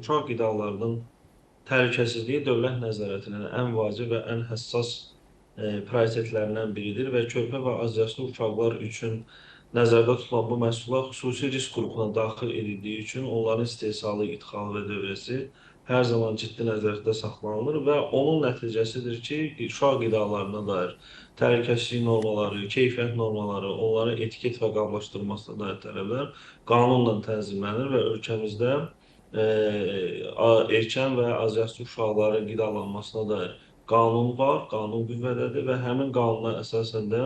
Uşaq qidalarının təhlükəsizliyi dövlət nəzarətinin ən vacib və ən həssas prioritetlərindən biridir və körpə və azyaşlı uşaqlar üçün nəzərdə tutulan bu məhsullar xüsusi risk qrupuna daxil edildiyi üçün onların istehsalı, idxalı və dövriyyəsi hər zaman ciddi nəzarətdə saxlanılır və onun nəticəsidir ki, uşaq qidalarına dair təhlükəsizlik normaları, keyfiyyət normaları, onların etiket və qablaşdırılmasına dair tələblər qanunla tənzimlənir və ölkəmizdə erkən və azyaşlı uşaqların qidalanmasına dair qanun var, qanun qüvvədədir və həmin qanuna əsasən də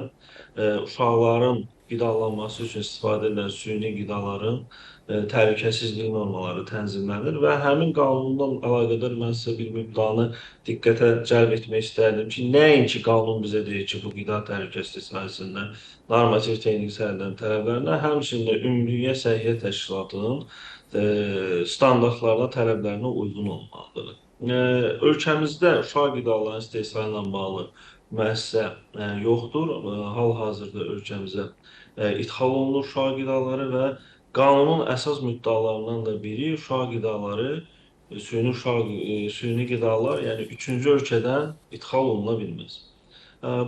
uşaqların qidalanması üçün istifadə edilən süni qidaların təhlükəsizlik normaları tənzimlənir və həmin qanundan əlaqədar mən sizə bir mübdanı diqqətə cəlb etmək istərdim ki, nəinki qanun bizə deyir ki, bu qida təhlükəsizliyi sahəsində normativ texniki səhərlərin tələblərinə, həmçinin də Ümumdünya Səhiyyə Təşkilatının standartlarına, tələblərinə uyğun olmalıdır. Ölkəmizdə uşaq qidalarının istehsalı ilə bağlı müəssisə yoxdur. Hal-hazırda ölkəmizə ixal olunur uşaq qidaları və qanunun əsas müddalarından da biri uşaq qidaları, süni qidalar, yəni üçüncü ölkədən ixal oluna bilməz.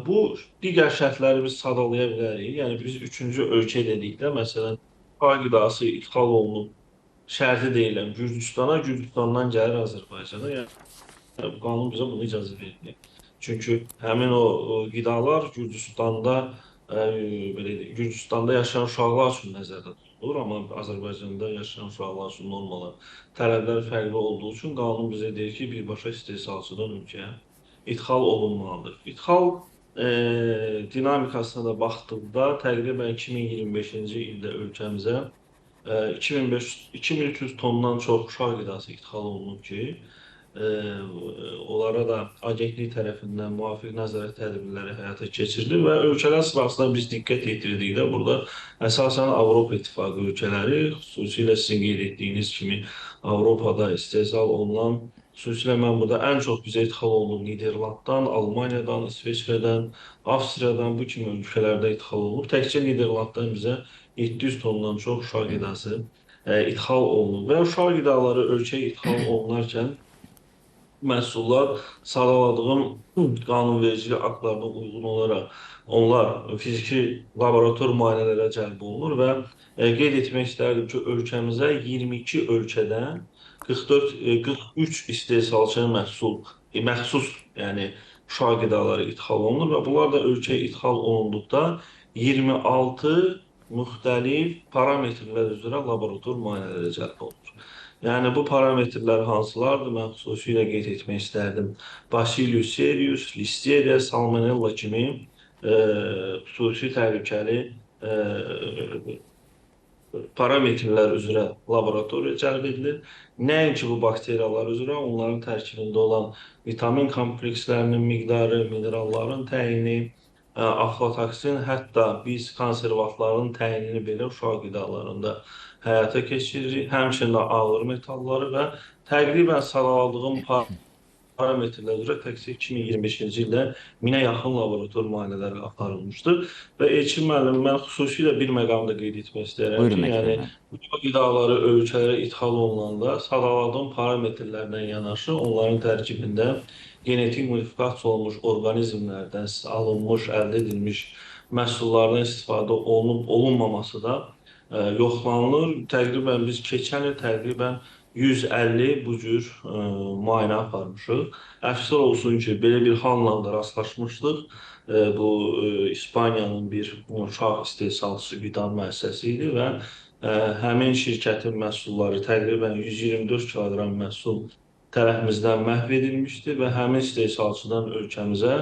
Bu digər şərtləri biz sadalaya bilərik. Yəni biz üçüncü ölkə dedikdə, məsələn, uşaq qidası ixal olunub şərti deyiləm Gürcüstana, Gürcüstandan gəlir Azərbaycana. Yəni bu qanun bizə bunu icazə vermir. Çünki həmin o qidalar Gürcüstanda belə deyək, Gürcüstanda yaşayan uşaqlar üçün nəzərdə tutulur, amma Azərbaycanda yaşayan uşaqlar üçün normalar, tələblər fərqli olduğu üçün qanun bizə deyir ki, birbaşa istehsalçıdan ölkəyə ixal olunmalıdır. İxal dinamikasına da baxdıqda təqribən 2025-ci ildə ölkəmizə 2300 tondan çox uşaq qidası ixal olunub ki, onlara da agentlik tərəfindən müvafiq nəzarət tədbirləri həyata keçirilir və ölkələr sırasında biz diqqət yetirdikdə burada əsasən Avropa İttifaqı ölkələri, xüsusilə sizin qeyd etdiyiniz kimi Avropada istehsal olunan, xüsusilə mən burada ən çox bizə ixal olunub Niderlanddan, Almaniyadan, İsveçrədən, Avstriyadan bu kimi ölkələrdə ixal olunub. Təkcə Niderlanddan bizə 700 tondan çox uşaq qidası ixal olunub və uşaq qidaları ölkəyə ixal olunarkən məhsullar sadaladığım qanunvericilik aktlarına uyğun olaraq onlar fiziki laborator müayinələrə cəlb olunur və qeyd etmək istərdim ki, ölkəmizə 22 ölkədən 43 istehsalçı məxsus, yəni uşaq qidaları ixal olunur və bunlar da ölkəyə ixal olunduqda 26 müxtəlif parametrlər üzrə laborator müayinələrə cəlb olunur. Yəni bu parametrlər hansılardır? Mən xüsusilə qeyd etmək istərdim. Bacillus cereus, Listeria, Salmonella kimi xüsusi təhlükəli parametrlər üzrə laboratoriya cəlb edilir. Nəinki bu bakteriyalar üzrə, onların tərkibində olan vitamin komplekslərinin miqdarı, mineralların təyini, aflatoksin, hətta biz konservantların təyinini belə uşaq qidalarında həyata keçiririk. Həmçinin də ağır metalları və təqribən sadaladığım parametrlər üzrə təkcə 2025-ci ildə 1000-ə yaxın laborator müayinələri aparılmışdır. Və Elçin müəllim, mən xüsusilə bir məqamda qeyd etmək istəyirəm Buyurun ki, yəni bu qidaları ölkələrə ixal olunanda sadaladığım parametrlərlə yanaşı onların tərkibində genetik modifikasiya olunmuş orqanizmlərdən alınmış, əldə edilmiş məhsullardan istifadə olunub olunmaması da yoxlanılır. Təqribən biz keçən il təqribən 150 bu cür müayinə aparmışıq. Əfsuslar olsun ki, belə bir halla da rastlaşmışdıq. Bu İspaniyanın bir uşaq istehsalçısı qida müəssisəsi idi və həmin şirkətin məhsulları təqribən 124 kiloqram məhsul tərəfimizdən məhv edilmişdi və həmin istehsalçıdan ölkəmizə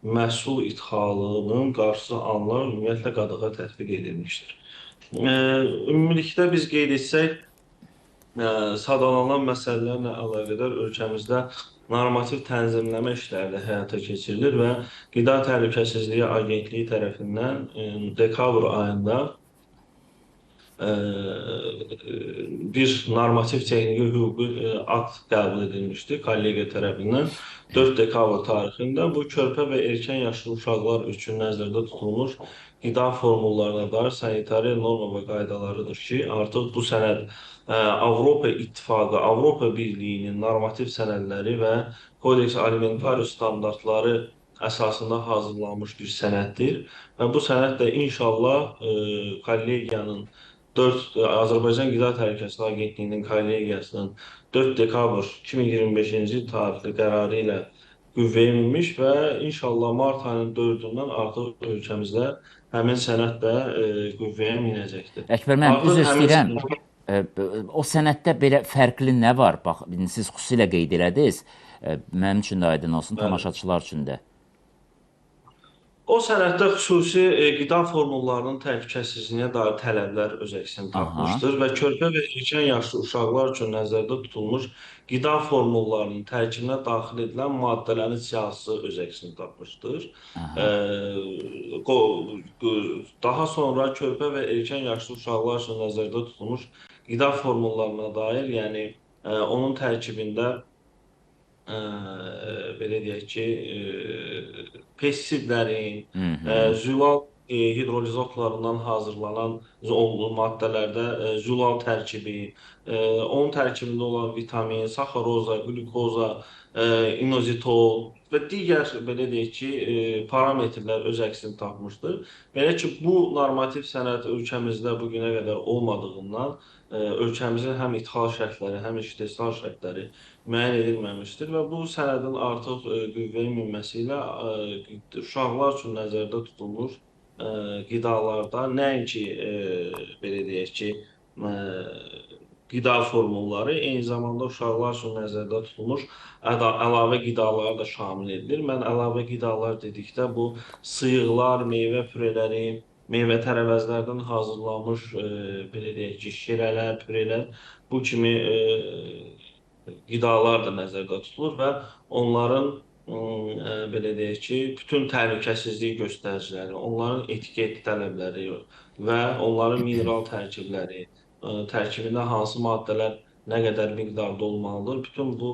məhsul ixalının qarşısı alınan ümumiyyətlə qadağa tətbiq edilmişdir. Ümumilikdə biz qeyd etsək, sadalanan məsələlərlə əlaqədar ölkəmizdə normativ tənzimləmə işləri də həyata keçirilir və Qida Təhlükəsizliyi Agentliyi tərəfindən dekabr ayında bir normativ texniki hüquqi akt qəbul edilmişdi kollegiya tərəfindən 4 dekabr tarixində. Bu körpə və erkən yaşlı uşaqlar üçün nəzərdə tutulmuş qida formullarına dair sanitariya norma və qaydalarıdır ki, artıq bu sənəd Avropa İttifaqı, Avropa Birliyinin normativ sənədləri və Kodeks Alimentarius standartları əsasında hazırlanmış bir sənəddir. Və bu sənəd də inşallah kollegiyanın 4 Azərbaycan Qida Təhlükəsizliyi Agentliyinin kollegiyasının 4 dekabr 2025-ci il tarixli qərarı ilə qüvvəyə minmiş və inşallah mart ayının 4-ündən artıq ölkəmizdə həmin sənəd də qüvvəyə minəcəkdir. Əkbər müəllim, Artıq üzr həmin istəyirəm. sənəd O sənəddə belə fərqli nə var? Bax, siz xüsusilə qeyd elədiniz. Mənim üçün də aydın olsun, bəli. tamaşaçılar üçün də. O sənəddə xüsusi qida formullarının təhlükəsizliyinə dair tələblər öz əksini tapmışdır və körpə və erkən yaşlı uşaqlar üçün nəzərdə tutulmuş qida formullarının tərkibinə daxil edilən maddələrin siyahısı öz əksini tapmışdır. Daha sonra körpə və erkən yaşlı uşaqlar üçün nəzərdə tutulmuş qida formullarına dair, yəni onun tərkibində belə deyək ki, pestisidlərin, zülal hidrolizatlarından hazırlanan maddələrdə zülal tərkibi, onun tərkibində olan vitamin, saxaroza, qlükoza, inozitol və digər belə deyək ki, parametrlər öz əksini tapmışdır. Belə ki, bu normativ sənəd ölkəmizdə bu günə qədər olmadığından ölkəmizin həm ixal şərtləri, həm istehsal şərtləri müəyyən edilməmişdir və bu sənədin artıq qüvvəyə minməsi ilə uşaqlar üçün nəzərdə tutulmuş qidalarda nəinki belə deyək ki, qida formulları, eyni zamanda uşaqlar üçün nəzərdə tutulmuş əlavə qidalar da şamil edilir. Mən əlavə qidalar dedikdə bu sıyıqlar, meyvə püreləri, meyvə tərəvəzlərdən hazırlanmış belə deyək ki, şirələr, pürelər bu kimi qidalar da nəzərdə tutulur və onların belə deyək ki, bütün təhlükəsizlik göstəriciləri, onların etiket tələbləri və onların mineral tərkibləri, tərkibində hansı maddələr nə qədər miqdarda olmalıdır, bütün bu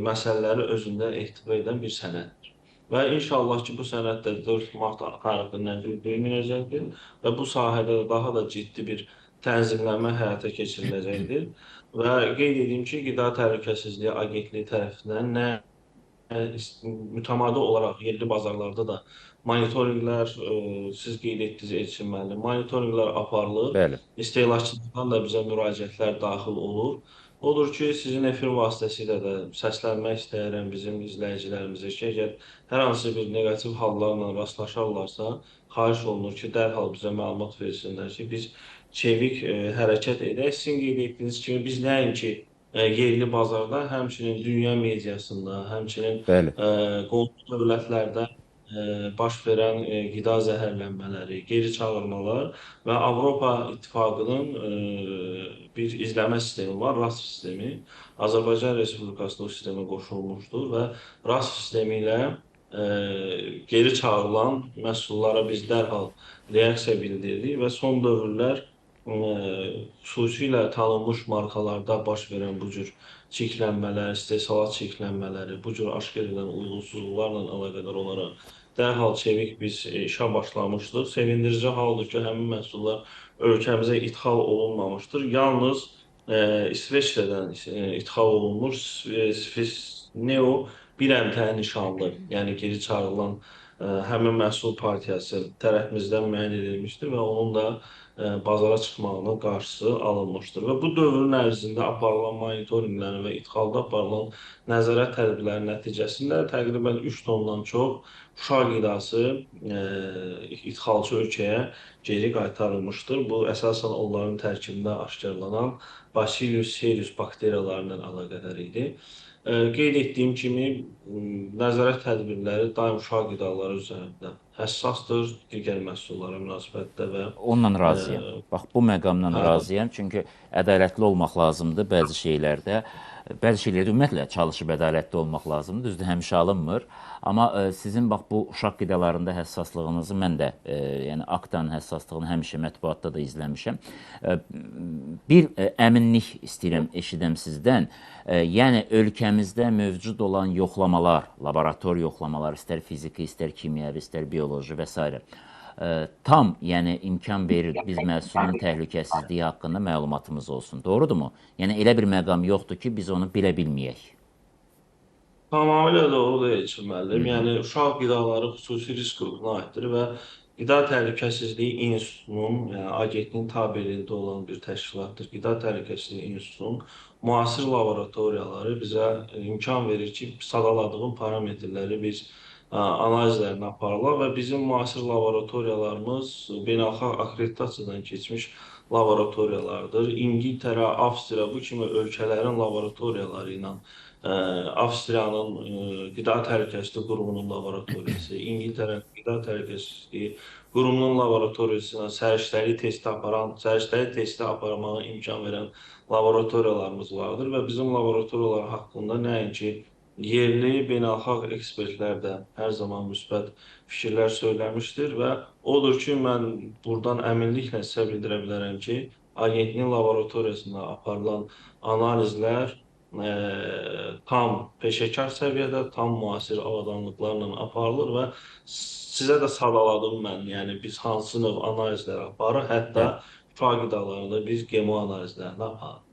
məsələləri özündə ehtiva edən bir sənəddir. Və inşallah ki, bu sənəd də 4 mart tarixindən qüvvəyə minəcəkdir və bu sahədə daha da ciddi bir tənzimlənmə həyata keçiriləcəkdir. Və qeyd edeyim ki, Qida Təhlükəsizliyi Agentliyi tərəfindən nə mütəmadi olaraq yerli bazarlarda da monitorinqlər, siz qeyd etdiniz Elçin müəllim, monitorinqlər aparılır. Bəli. İstehlakçılardan da bizə müraciətlər daxil olur. Odur ki, sizin efir vasitəsilə də səslənmək istəyirəm bizim izləyicilərimizə ki, əgər hər hansı bir negativ hallarla rastlaşarlarsa, xahiş olunur ki, dərhal bizə məlumat versinlər ki, biz çevik hərəkət edək. Sizin qeyd etdiyiniz kimi biz nəinki yerli bazarda, həmçinin dünya mediasında, həmçinin qonşu dövlətlərdə baş verən qida zəhərlənmələri, geri çağırmalar və Avropa İttifaqının bir izləmə sistemi var, RAS sistemi. Azərbaycan Respublikasında o sistemə qoşulmuşdur və RAS sistemi ilə geri çağırılan məhsullara biz dərhal reaksiya bildiririk və son dövrlər xüsusilə tanınmış markalarda baş verən bu cür çirklənmələr, istehsalat çirklənmələri, bu cür aşkar edilən uyğunsuzluqlarla əlaqədar olaraq dərhal çevik biz işə başlamışdıq. Sevindirici haldır ki, həmin məhsullar ölkəmizə ithal olunmamışdır. Yalnız İsveçrədən ithal olunmuş Neo bir əmtəə nişanlı, yəni geri çağırılan həmin məhsul partiyası tərəfimizdən müəyyən edilmişdir və onun da bazara çıxmağının qarşısı alınmışdır. Və bu dövrün ərzində aparılan monitorinqlərin və ixalda aparılan nəzarət tədbirlərinin nəticəsində təqribən 3 tondan çox uşaq qidası ixalçı ölkəyə geri qaytarılmışdır. Bu əsasən onların tərkibində aşkarlanan Bacillus cereus bakteriyalarından əlaqədar idi. Qeyd etdiyim kimi, nəzarət tədbirləri daim uşaq qidaları üzərində həssasdır, digər məhsullara münasibətdə və onunla razıyam. Bax, bu məqamla razıyam, çünki ədalətli olmaq lazımdır bəzi şeylərdə. Bəzi şeylərdə ümumiyyətlə çalışıb ədalətli olmaq lazımdır, düzdür, həmişə alınmır. Amma sizin bax bu uşaq qidalarında həssaslığınızı mən də, yəni aktanın həssaslığını həmişə mətbuatda da izləmişəm. Bir əminlik istəyirəm, eşidəm sizdən. Yəni ölkəmizdə mövcud olan yoxlamalar, laborator yoxlamalar, istər fiziki, istər kimyəvi, istər bioloji və s. tam, yəni imkan verir biz məhsulun təhlükəsizliyi haqqında məlumatımız olsun. Doğrudurmu? Yəni elə bir məqam yoxdur ki, biz onu bilə bilməyək. Tamamilə doğru Elçin müəllim. Yəni uşaq qidaları xüsusi risk qrupuna aiddir və Qida Təhlükəsizliyi İnstitutunun, yəni agentliyin tabeliyində olan bir təşkilatdır. Qida Təhlükəsizliyi İnstitutunun müasir laboratoriyaları bizə imkan verir ki, sadaladığım parametrləri biz analizlərini aparırlar və bizim müasir laboratoriyalarımız beynəlxalq akkreditasiyadan keçmiş laboratoriyalardır. İngiltərə, Avstriya bu kimi ölkələrin laboratoriyaları ilə Avstriyanın Qida Təhlükəsizliyi Qurumunun laboratoriyası, İngiltərə Qida Təhlükəsizliyi Qurumunun laboratoriyası ilə səriştəli testi aparmağa imkan verən laboratoriyalarımız vardır və bizim laboratoriyalar haqqında nəinki yerli, beynəlxalq ekspertlər də hər zaman müsbət fikirlər söyləmişdir və odur ki, mən buradan əminliklə sizə bildirə bilərəm ki, agentliyin laboratoriyasında aparılan analizlər tam peşəkar səviyyədə, tam müasir avadanlıqlarla aparılır və sizə də sadaladım mən. Yəni biz hansı növ analizlər aparırıq, hətta şifa qidalarında biz gemo analizlərini aparırıq.